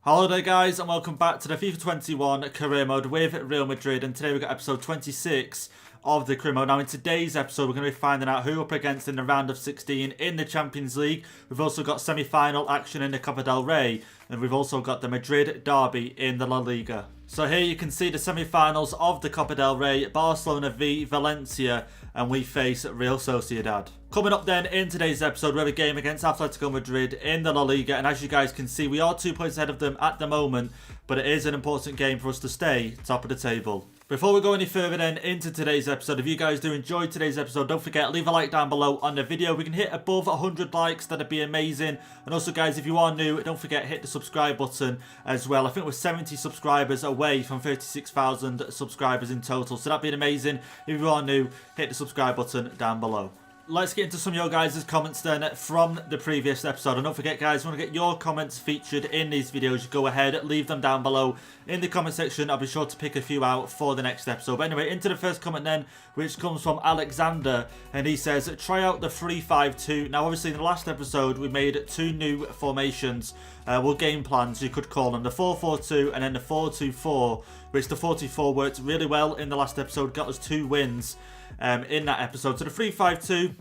Hello there guys and welcome back to the FIFA 21 career mode with Real Madrid, and today we've got episode 26 of the career mode. Now in today's episode we're going to be finding out who we're up against in the round of 16 in the Champions League. We've also got semi-final action in the Copa del Rey, and we've also got the Madrid derby in the La Liga. So here you can see the semi-finals of the Copa del Rey, Barcelona v Valencia, and we face Real Sociedad. Coming up then in today's episode, we have a game against Atletico Madrid in the La Liga, and as you guys can see, we are 2 points ahead of them at the moment, but it is an important game for us to stay top of the table. Before we go any further then into today's episode, if you guys do enjoy today's episode, don't forget, leave a like down below on the video. We can hit above 100 likes, that'd be amazing. And also guys, if you are new, don't forget, hit the subscribe button as well. I think we're 70 subscribers away from 36,000 subscribers in total, so that'd be amazing. If you are new, hit the subscribe button down below. Let's get into some of your guys' comments then from the previous episode. And don't forget guys, want to get your comments featured in these videos, go ahead, leave them down below in the comment section. I'll be sure to pick a few out for the next episode. But anyway, into the first comment then, which comes from Alexander, and he says, try out the 3-5-2. Now obviously in the last episode we made two new formations, well, game plans you could call them, the 4-4-2 and then the 4-2-4, which the 4-2-4 worked really well in the last episode, got us 2 wins in that episode. So the 3-5-2,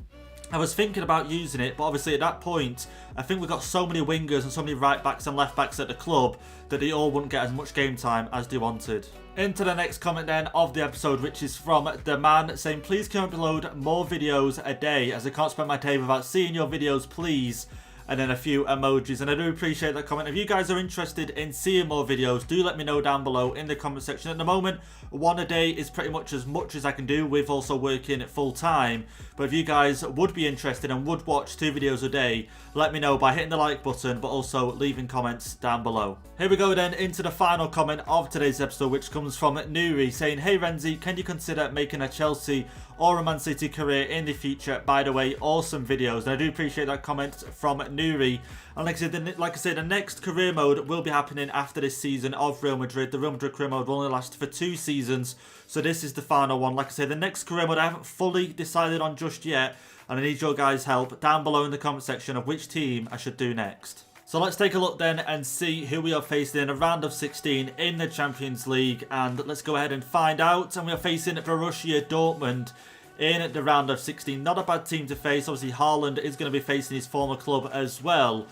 I was thinking about using it, but obviously at that point I think we got so many wingers and so many right backs and left backs at the club that they all wouldn't get as much game time as they wanted. Into the next comment then of the episode, which is from the man, saying, please can upload more videos a day as I can't spend my day without seeing your videos, please. And then a few emojis, and I do appreciate that comment. If you guys are interested in seeing more videos, do let me know down below in the comment section. At the moment, one a day is pretty much as I can do with also working full time. But if you guys would be interested and would watch 2 videos a day, let me know by hitting the like button, but also leaving comments down below. Here we go then into the final comment of today's episode, which comes from Nuri, saying, hey Renzy, can you consider making a Chelsea or a Man City career in the future? By the way, awesome videos. And I do appreciate that comment from Nuri. And like I said, the next career mode will be happening after this season of Real Madrid. The Real Madrid career mode will only last for 2 seasons, so this is the final one. Like I said, the next career mode I haven't fully decided on just yet, and I need your guys' help down below in the comment section of which team I should do next. So let's take a look then and see who we are facing in a round of 16 in the Champions League, and let's go ahead and find out. And we are facing Borussia Dortmund in the round of 16. Not a bad team to face. Obviously Haaland is going to be facing his former club as well,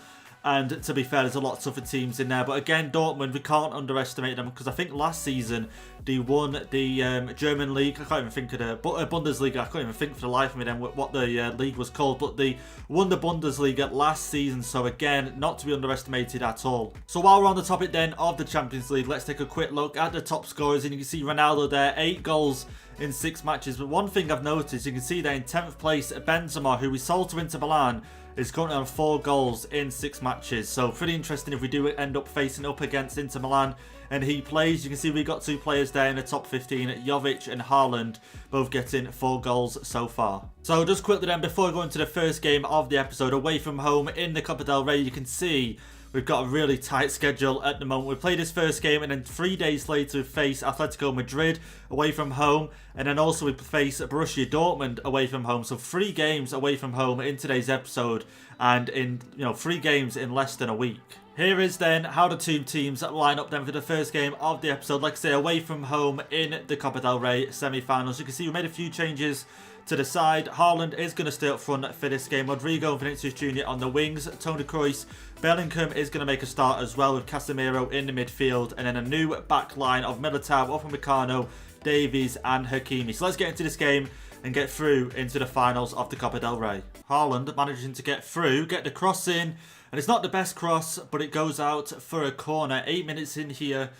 and to be fair, there's a lot of tougher teams in there. But again, Dortmund, we can't underestimate them, because I think last season they won the German league. I can't even think of the Bundesliga. I can't even think for the life of me then what the league was called. But they won the Bundesliga last season, so again, not to be underestimated at all. So while we're on the topic then of the Champions League, let's take a quick look at the top scorers. And you can see Ronaldo there, 8 goals in 6 matches. But one thing I've noticed, you can see there in 10th place, Benzema, who we sold to Inter Milan, is currently on 4 goals in 6 matches. So pretty interesting if we do end up facing up against Inter Milan and he plays. You can see we got 2 players there in the top 15, Jovic and Haaland, both getting 4 goals so far. So just quickly then, before we go into the first game of the episode, away from home in the Copa del Rey, you can see we've got a really tight schedule at the moment. We play this first game, and then 3 days later we face Atletico Madrid away from home, and then also we face Borussia Dortmund away from home. So 3 games away from home in today's episode, and in 3 games in less than a week. Here is then how the 2 teams line up then for the first game of the episode. Like I say, away from home in the Copa del Rey semi-finals. You can see we made a few changes to the side. Haaland is going to stay up front for this game. Rodrigo and Vinicius Jr. on the wings. Toni Kroos, Bellingham is going to make a start as well, with Casemiro in the midfield. And then a new back line of Militao, Upamecano, Davies and Hakimi. So let's get into this game and get through into the finals of the Copa del Rey. Haaland managing to get through, get the cross in. And it's not the best cross, but it goes out for a corner. 8 minutes in here,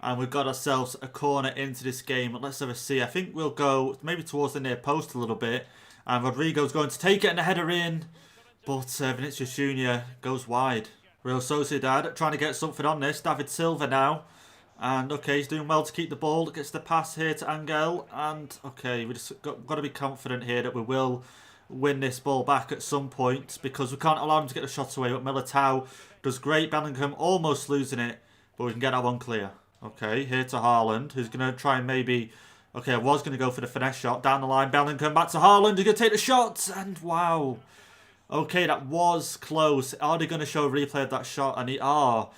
and we've got ourselves a corner into this game. Let's have a see. I think we'll go maybe towards the near post a little bit. And Rodrigo's going to take it and the header in. But Vinicius Jr. goes wide. Real Sociedad trying to get something on this. David Silva now. And okay, he's doing well to keep the ball. Gets the pass here to Angel. And okay, we just got to be confident here that we will win this ball back at some point, because we can't allow him to get the shots away. But Militao does great. Bellingham almost losing it, but we can get that one clear. Okay, here to Haaland, who's going to try and maybe... Okay, I was going to go for the finesse shot. Down the line, Bellingham back to Haaland. He's going to take the shot, and wow. Okay, that was close. Are they going to show a replay of that shot? And they are.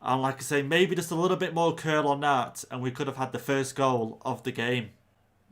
And like I say, maybe just a little bit more curl on that, and we could have had the first goal of the game.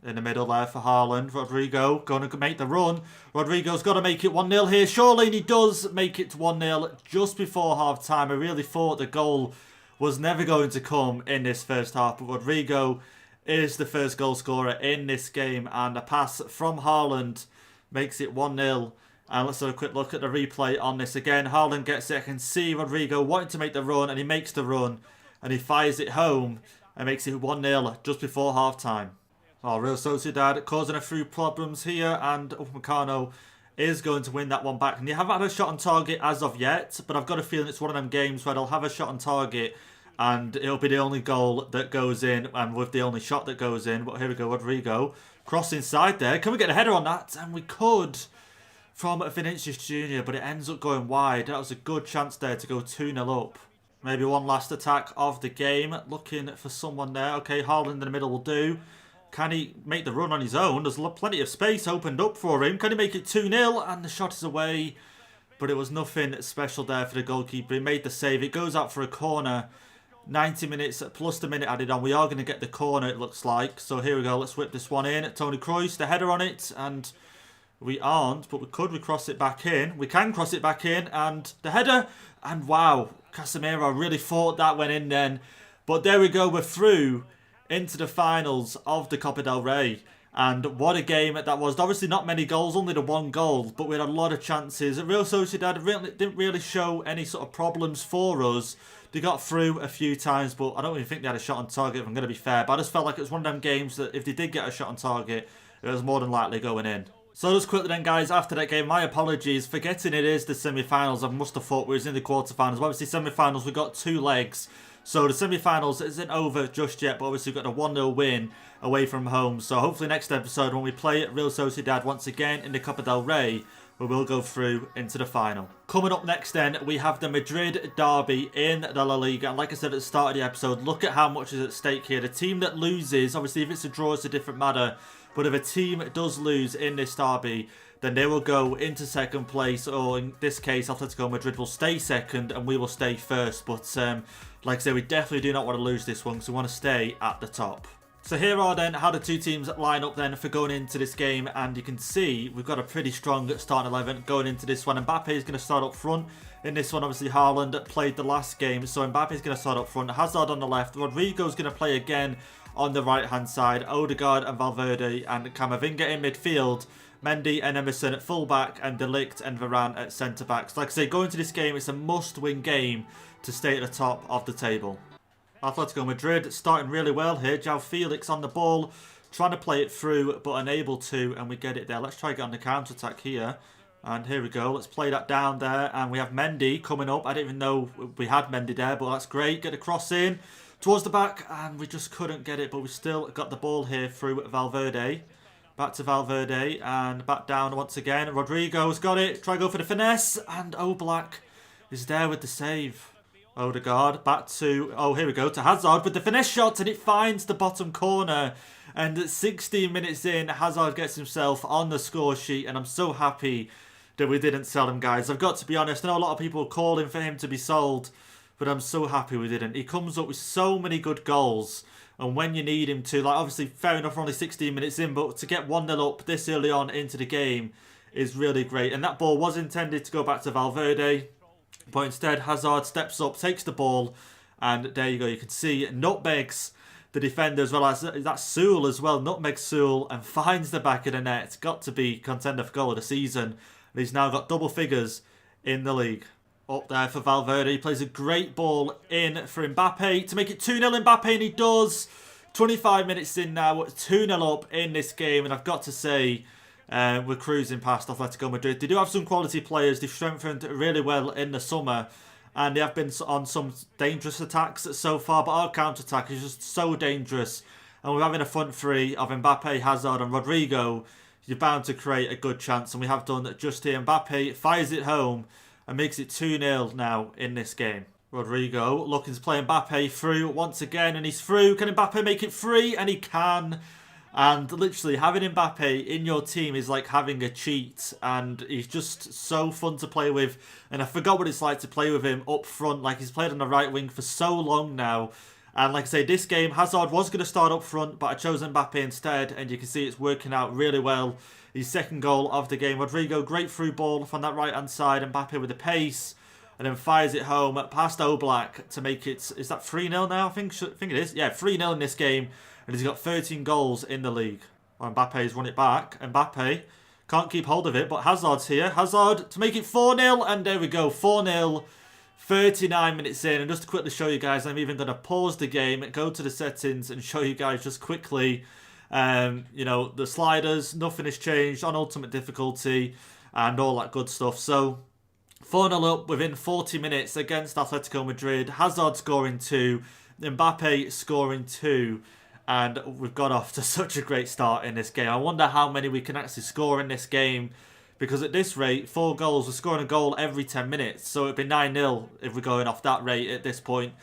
In the middle there for Haaland. Rodrigo going to make the run. Rodrigo's got to make it 1-0 here. Surely, and he does make it 1-0 just before half-time. I really thought the goal was never going to come in this first half. But Rodrigo is the first goal scorer in this game. And a pass from Haaland makes it 1-0. And let's have a quick look at the replay on this again. Haaland gets it. I can see Rodrigo wanting to make the run. And he makes the run. And he fires it home. And makes it 1-0 just before half-time. Oh, Real Sociedad causing a few problems here, and Upamecano is going to win that one back. And they haven't had a shot on target as of yet, but I've got a feeling it's one of them games where they'll have a shot on target and it'll be the only goal that goes in, and with the only shot that goes in. But here we go, Rodrigo. Cross inside there. Can we get a header on that? And we could from Vinicius Jr., but it ends up going wide. That was a good chance there to go 2-0 up. Maybe one last attack of the game. Looking for someone there. Okay, Haaland in the middle will do. Can he make the run on his own? There's plenty of space opened up for him. Can he make it 2-0? And the shot is away. But it was nothing special there for the goalkeeper. He made the save. It goes out for a corner. 90 minutes plus the minute added on. We are going to get the corner, it looks like. So here we go. Let's whip this one in. Toni Kroos, the header on it. And we aren't, but we could recross it back in. We can cross it back in. And the header. And wow, Casemiro really thought that went in then. But there we go. We're through into the finals of the Copa del Rey. And what a game that was. Obviously not many goals, only the one goal, but we had a lot of chances. Real Sociedad didn't really show any sort of problems for us. They got through a few times, but I don't even think they had a shot on target, if I'm going to be fair. But I just felt like it was one of them games that if they did get a shot on target, it was more than likely going in. So just quickly then, guys, after that game, my apologies. Forgetting it is the semi-finals, I must have thought we was in the quarter-finals. Obviously, semi-finals, we got 2 legs. So the semi-finals isn't over just yet, but obviously we've got a 1-0 win away from home. So hopefully next episode, when we play Real Sociedad once again in the Copa del Rey, we will go through into the final. Coming up next then, we have the Madrid derby in the La Liga. And like I said at the start of the episode, look at how much is at stake here. The team that loses, obviously if it's a draw, it's a different matter. But if a team does lose in this derby, then they will go into second place, or in this case, Atletico Madrid will stay second and we will stay first. But like I say, we definitely do not want to lose this one, so we want to stay at the top. So here are then how the two teams line up then for going into this game, and you can see we've got a pretty strong starting 11 going into this one. Mbappe is going to start up front in this one. Obviously Haaland played the last game, so Mbappe is going to start up front. Hazard on the left, Rodrigo is going to play again on the right hand side, Odegaard and Valverde and Camavinga in midfield, Mendy and Emerson at fullback, and De Ligt and Varane at centre backs. Like I say, going to this game, it's a must-win game to stay at the top of the table. Atletico Madrid starting really well here. João Felix on the ball, trying to play it through, but unable to, and we get it there. Let's try get on the counter-attack here. And here we go. Let's play that down there, and we have Mendy coming up. I didn't even know we had Mendy there, but that's great. Get a cross in towards the back, and we just couldn't get it, but we still got the ball here through Valverde. Back to Valverde, and back down once again. Rodrigo's got it. Try to go for the finesse, and Oblak is there with the save. Odegaard back to, oh here we go, to Hazard with the finesse shot, and it finds the bottom corner. And at 16 minutes in, Hazard gets himself on the score sheet, and I'm so happy that we didn't sell him, guys. I've got to be honest, I know a lot of people are calling for him to be sold, but I'm so happy we didn't. He comes up with so many good goals, and when you need him to, like obviously fair enough we're only 16 minutes in, but to get 1-0 up this early on into the game is really great. And that ball was intended to go back to Valverde, but instead Hazard steps up, takes the ball, and there you go. You can see nutmegs the defender as well as that's Sewell as well. Nutmeg Sewell and finds the back of the net. Got to be contender for goal of the season. And he's now got double figures in the league. Up there for Valverde. He plays a great ball in for Mbappe to make it 2-0 Mbappe, and he does. 25 minutes in now, 2-0 up in this game, and I've got to say, we're cruising past Atletico Madrid. They do have some quality players. They've strengthened really well in the summer, and they have been on some dangerous attacks so far, but our counter-attack is just so dangerous. And we're having a front three of Mbappe, Hazard and Rodrigo. You're bound to create a good chance, and we have done just here. Mbappe fires it home and makes it 2-0 now in this game. Rodrigo looking to play Mbappe through once again, and he's through. Can Mbappe make it 3? And he can. And literally, having Mbappe in your team is like having a cheat. And he's just so fun to play with. And I forgot what it's like to play with him up front. Like, he's played on the right wing for so long now. And like I say, this game, Hazard was going to start up front, but I chose Mbappe instead. And you can see it's working out really well. His second goal of the game. Rodrigo, great through ball from that right-hand side. Mbappe with the pace. And then fires it home past Oblak to make it... Is that 3-0 now? I think it is. Yeah, 3-0 in this game. And he's got 13 goals in the league. Well, Mbappe's run it back. Mbappe can't keep hold of it, but Hazard's here. Hazard to make it 4-0. And there we go, 4-0. 39 minutes in. And just to quickly show you guys, I'm even going to pause the game, go to the settings and show you guys just quickly, you know, the sliders. Nothing has changed on ultimate difficulty and all that good stuff. So 4-0 up within 40 minutes against Atletico Madrid. Hazard scoring 2. Mbappe scoring 2. And we've got off to such a great start in this game. I wonder how many we can actually score in this game. Because at this rate, 4 goals, we're scoring a goal every 10 minutes. So it'd be 9-0 if we're going off that rate at this point.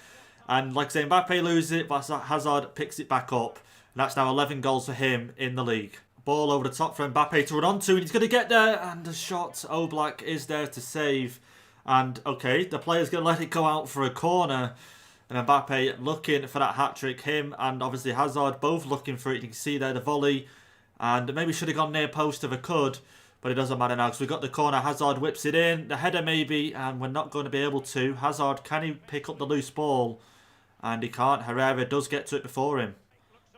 And like I say, Mbappe loses it, but Hazard picks it back up. And that's now 11 goals for him in the league. Ball over the top for Mbappe to run onto, and he's going to get there. And the shot, Oblak is there to save. And okay, the player's going to let it go out for a corner. And Mbappe looking for that hat-trick. Him and obviously Hazard both looking for it. You can see there the volley. And maybe should have gone near post if I could. But it doesn't matter now because we've got the corner. Hazard whips it in. The header maybe. And we're not going to be able to. Hazard, can he pick up the loose ball? And he can't. Herrera does get to it before him.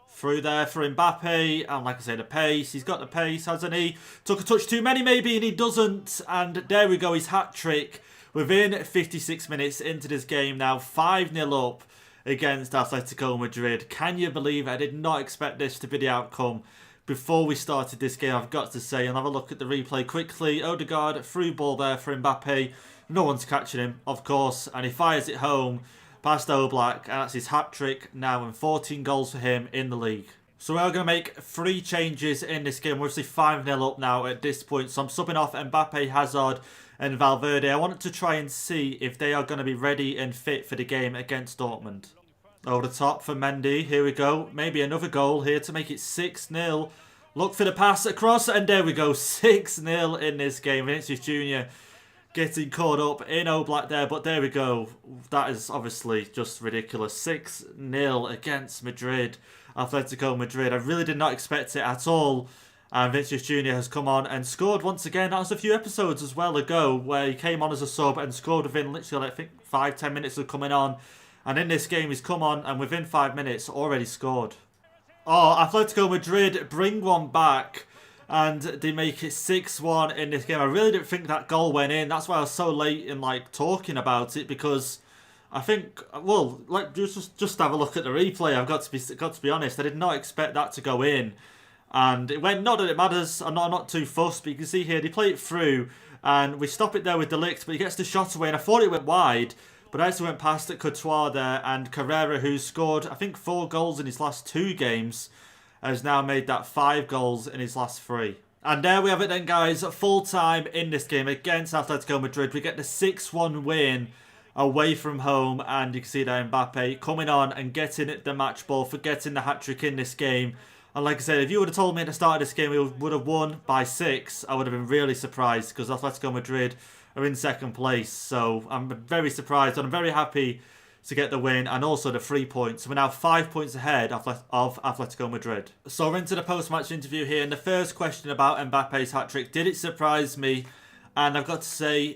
Through there for Mbappe. And like I say, the pace. He's got the pace, hasn't he? Took a touch too many maybe and he doesn't. And there we go. His hat-trick. Within 56 minutes into this game now, 5-0 up against Atletico Madrid. Can you believe it? I did not expect this to be the outcome before we started this game, I've got to say. And have a look at the replay quickly. Odegaard, through ball there for Mbappe. No one's catching him, of course. And he fires it home past Oblak. And that's his hat-trick now and 14 goals for him in the league. So we're going to make 3 changes in this game. We're obviously 5-0 up now at this point. So I'm subbing off Mbappe, Hazard and Valverde. I wanted to try and see if they are going to be ready and fit for the game against Dortmund. Over the top for Mendy. Here we go. Maybe another goal here to make it 6-0. Look for the pass across. And there we go. 6-0 in this game. Vinicius Jr. getting caught up in Oblak there. But there we go. That is obviously just ridiculous. 6-0 against Madrid. Atletico Madrid. I really did not expect it at all. And Vinicius Jr. has come on and scored once again. That was a few episodes as well ago where he came on as a sub and scored within literally, I think, 5-10 minutes of coming on. And in this game, he's come on and within 5 minutes already scored. Oh, Atletico Madrid bring one back and they make it 6-1 in this game. I really didn't think that goal went in. That's why I was so late in like talking about it because I think, well, like just have a look at the replay. I've got to be honest. I did not expect that to go in. And it went, not that it matters, I'm not too fussed, but you can see here, they play it through, and we stop it there with De Ligt, but he gets the shot away, and I thought it went wide, but I actually went past at Courtois there, and Carrera, who's scored, I think, 4 goals in his last 2 games, has now made that 5 goals in his last 3. And there we have it then, guys, full time in this game against Atletico Madrid. We get the 6-1 win away from home, and you can see there Mbappe coming on and getting the match ball for getting the hat-trick in this game. And like I said, if you would have told me at the start of this game we would have won by 6, I would have been really surprised because Atletico Madrid are in second place. So I'm very surprised and I'm very happy to get the win and also the 3 points. We're now 5 points ahead of Atletico Madrid. So we're into the post-match interview here. And the first question about Mbappe's hat-trick, did it surprise me? And I've got to say,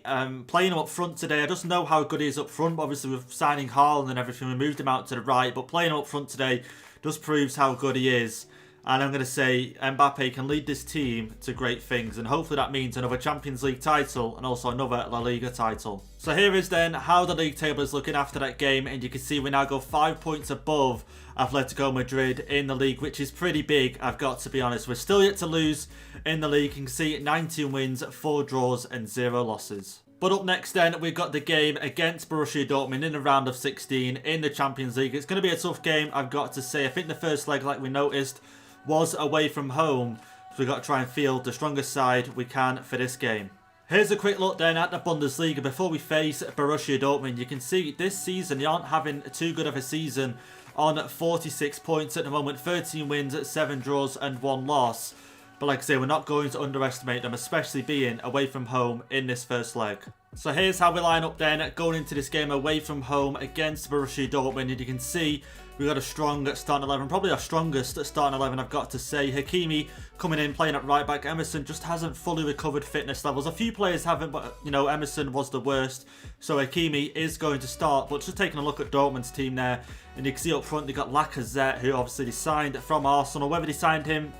playing him up front today, I just know how good he is up front. Obviously, with signing Haaland and everything, we moved him out to the right. But playing him up front today just proves how good he is. And I'm going to say Mbappe can lead this team to great things. And hopefully that means another Champions League title and also another La Liga title. So here is then how the league table is looking after that game. And you can see we now go 5 points above Atletico Madrid in the league, which is pretty big, I've got to be honest. We're still yet to lose in the league. You can see 19 wins, 4 draws and 0 losses. But up next then, we've got the game against Borussia Dortmund in the round of 16 in the Champions League. It's going to be a tough game, I've got to say. I think the first leg, like we noticed, was away from home. So we've got to try and field the strongest side we can for this game. Here's a quick look then at the Bundesliga before we face Borussia Dortmund. You can see this season they aren't having too good of a season on 46 points at the moment. 13 wins, 7 draws and 1 loss. But like I say, we're not going to underestimate them, especially being away from home in this first leg. So here's how we line up then going into this game away from home against Borussia Dortmund. And you can see we've got a strong starting 11, probably our strongest starting 11, I've got to say. Hakimi coming in, playing at right back. Emerson just hasn't fully recovered fitness levels. A few players haven't, but you know, Emerson was the worst. So Hakimi is going to start. But just taking a look at Dortmund's team there, and you can see up front they got Lacazette, who obviously they signed from Arsenal. Whether they signed him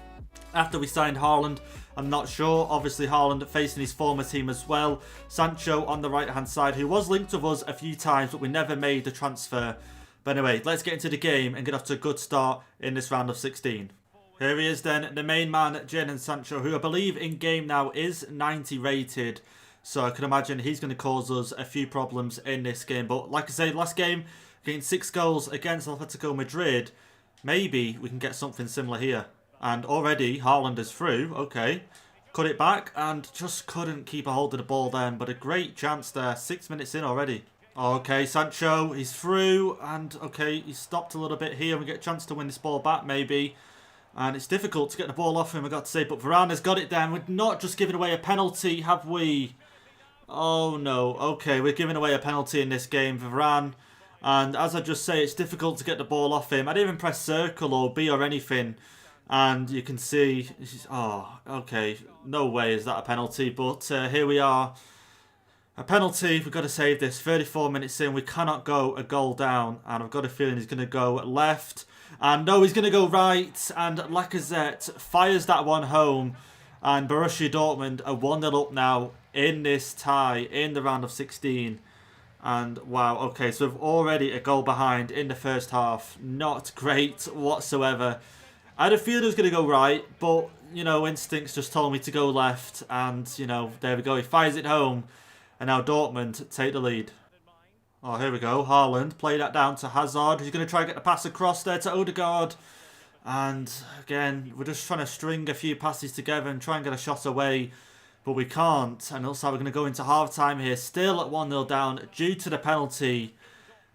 after we signed Haaland, I'm not sure. Obviously Haaland facing his former team as well. Sancho on the right hand side, who was linked with us a few times, but we never made the transfer. But anyway, let's get into the game and get off to a good start in this round of 16. Here he is then, the main man, Jadon Sancho, who I believe in game now is 90 rated. So I can imagine he's going to cause us a few problems in this game. But like I say, last game, getting 6 goals against Atletico Madrid, maybe we can get something similar here. And already Haaland is through. Okay, cut it back and just couldn't keep a hold of the ball then. But a great chance there, 6 minutes in already. Okay, Sancho, he's through, and okay, he stopped a little bit here. We get a chance to win this ball back, maybe. And it's difficult to get the ball off him, I've got to say, but Varane has got it down. We're not just giving away a penalty, have we? Oh, no. Okay, we're giving away a penalty in this game for Varane. And as I just say, it's difficult to get the ball off him. I didn't even press circle or B or anything. And you can see, oh, okay, no way is that a penalty, but here we are. A penalty, we've got to save this. 34 minutes in, we cannot go a goal down. And I've got a feeling he's going to go left. And no, he's going to go right. And Lacazette fires that one home. And Borussia Dortmund are 1-0 up now in this tie in the round of 16. And wow, okay, so we're already a goal behind in the first half. Not great whatsoever. I had a feeling it was going to go right, but, you know, instincts just told me to go left. And, you know, there we go. He fires it home. And now Dortmund take the lead. Oh, here we go. Haaland play that down to Hazard. He's going to try and get the pass across there to Odegaard. And, again, we're just trying to string a few passes together and try and get a shot away. But we can't. And also we're going to go into half-time here. Still at 1-0 down due to the penalty.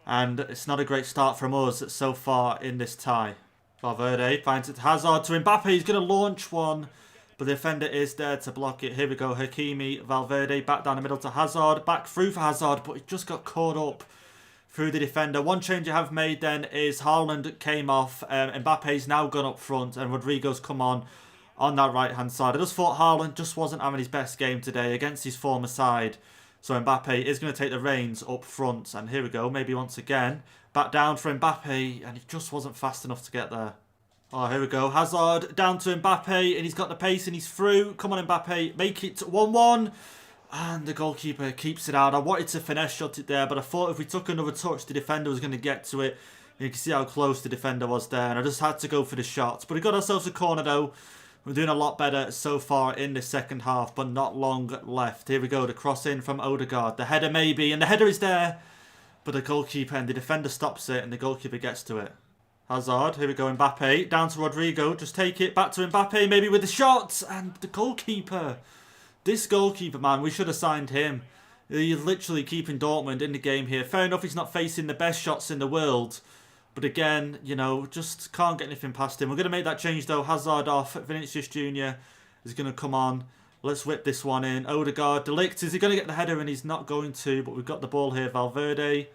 And it's not a great start from us so far in this tie. Valverde finds it to Hazard to Mbappe. He's going to launch one, but the defender is there to block it. Here we go. Hakimi, Valverde back down the middle to Hazard. Back through for Hazard, but he just got caught up through the defender. One change I have made then is Haaland came off. Mbappe's now gone up front and Rodrigo's come on that right-hand side. I just thought Haaland just wasn't having his best game today against his former side. So Mbappe is going to take the reins up front. And here we go. Maybe once again. Back down for Mbappe, and he just wasn't fast enough to get there. Oh, here we go. Hazard down to Mbappe, and he's got the pace, and he's through. Come on, Mbappe. Make it 1-1. And the goalkeeper keeps it out. I wanted to finesse shot it there, but I thought if we took another touch, the defender was going to get to it. And you can see how close the defender was there, and I just had to go for the shot. But we got ourselves a corner, though. We're doing a lot better so far in the second half, but not long left. Here we go. The cross in from Odegaard. The header maybe, and the header is there. But the goalkeeper and the defender stops it and the goalkeeper gets to it. Hazard, here we go, Mbappe, down to Rodrigo, just take it, back to Mbappe, maybe with the shot, and the goalkeeper. This goalkeeper, man, we should have signed him. He's literally keeping Dortmund in the game here. Fair enough, he's not facing the best shots in the world, but again, you know, just can't get anything past him. We're going to make that change though, Hazard off, Vinicius Jr. is going to come on. Let's whip this one in. Odegaard, De Ligt, is he going to get the header? And he's not going to, but we've got the ball here. Valverde,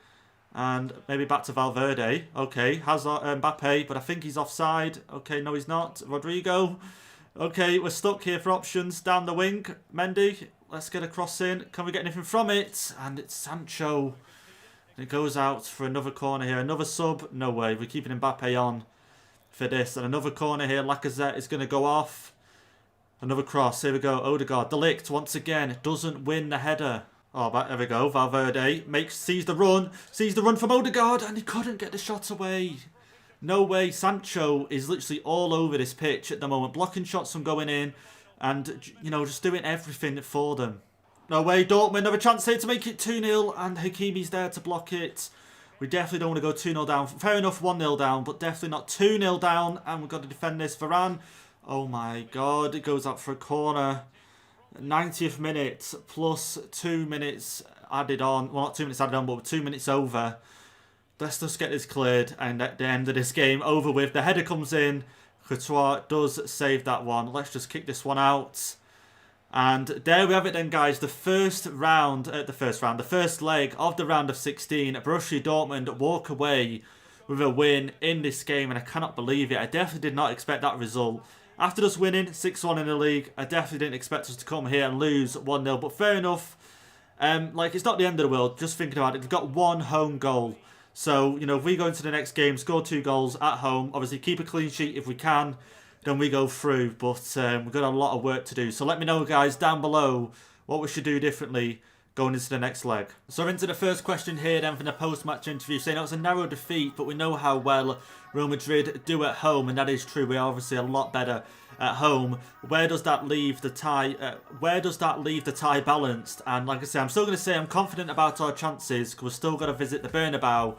and maybe back to Valverde. Okay, Hazard, Mbappe, but I think he's offside. Okay, no, he's not. Rodrigo. Okay, we're stuck here for options. Down the wing, Mendy. Let's get a cross in. Can we get anything from it? And it's Sancho. And it goes out for another corner here. Another sub. No way. We're keeping Mbappe on for this. And another corner here. Lacazette is going to go off. Another cross. Here we go. Odegaard. De Ligt once again doesn't win the header. Oh, but there we go. Valverde sees the run. Sees the run from Odegaard. And he couldn't get the shot away. No way. Sancho is literally all over this pitch at the moment. Blocking shots from going in. And, you know, just doing everything for them. No way. Dortmund have a chance here to make it 2-0. And Hakimi's there to block it. We definitely don't want to go 2-0 down. Fair enough, 1-0 down. But definitely not 2-0 down. And we've got to defend this. Varane. Oh my God, it goes out for a corner. 90th minute plus 2 minutes added on. Well, not 2 minutes added on, but 2 minutes over. Let's just get this cleared, and at the end of this game, over with. The header comes in. Courtois does save that one. Let's just kick this one out. And there we have it then, guys. The first leg of the round of 16. Borussia Dortmund walk away with a win in this game, and I cannot believe it. I definitely did not expect that result. After us winning 6-1 in the league, I definitely didn't expect us to come here and lose 1-0. But fair enough. It's not the end of the world. Just thinking about it, we've got one home goal. So, if we go into the next game, score 2 goals at home, obviously keep a clean sheet if we can, then we go through. But we've got a lot of work to do. So let me know, guys, down below what we should do differently going into the next leg. So we're into the first question here then from the post-match interview, saying it was a narrow defeat, but we know how well Real Madrid do at home, and that is true. We're obviously a lot better at home. Where does that leave the tie? Balanced? And like I say, I'm still going to say I'm confident about our chances because we're still going to visit the Bernabeu.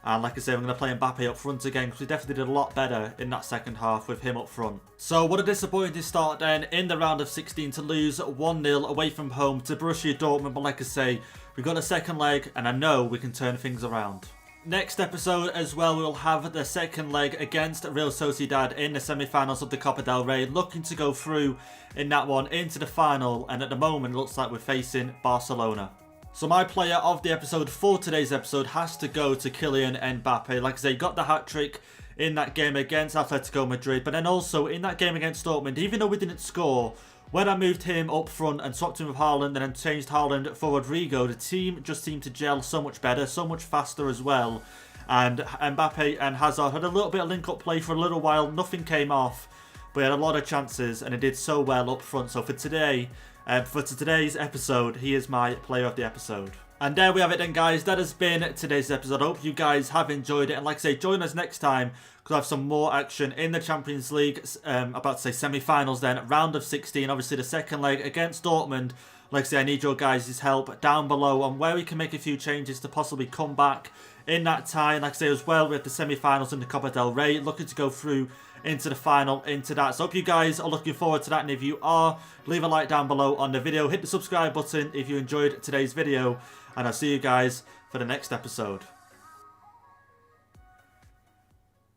And like I say, I'm going to play Mbappe up front again because we definitely did a lot better in that second half with him up front. So what a disappointing start then in the round of 16 to lose 1-0 away from home to Borussia Dortmund. But like I say, we've got a second leg and I know we can turn things around. Next episode as well, we'll have the second leg against Real Sociedad in the semi-finals of the Copa del Rey, looking to go through in that one into the final, and at the moment it looks like we're facing Barcelona. So my player of the episode for today's episode has to go to Kylian Mbappe. Like I say, he got the hat-trick in that game against Atletico Madrid, but then also in that game against Dortmund, even though we didn't score, when I moved him up front and swapped him with Haaland and then changed Haaland for Rodrigo, the team just seemed to gel so much better, so much faster as well. And Mbappe and Hazard had a little bit of link-up play for a little while, nothing came off, but he had a lot of chances and he did so well up front. So for today, for today's episode, he is my player of the episode. And there we have it then, guys. That has been today's episode. I hope you guys have enjoyed it. And like I say, join us next time because I have some more action in the Champions League. About to say semi-finals then. Round of 16. Obviously the second leg against Dortmund. Like I say, I need your guys' help down below on where we can make a few changes to possibly come back in that tie. And like I say as well, we have the semi-finals in the Copa del Rey. Looking to go through into the final, into that. So hope you guys are looking forward to that, and if you are, leave a like down below on the video, hit the subscribe button if you enjoyed today's video, and I'll see you guys for the next episode.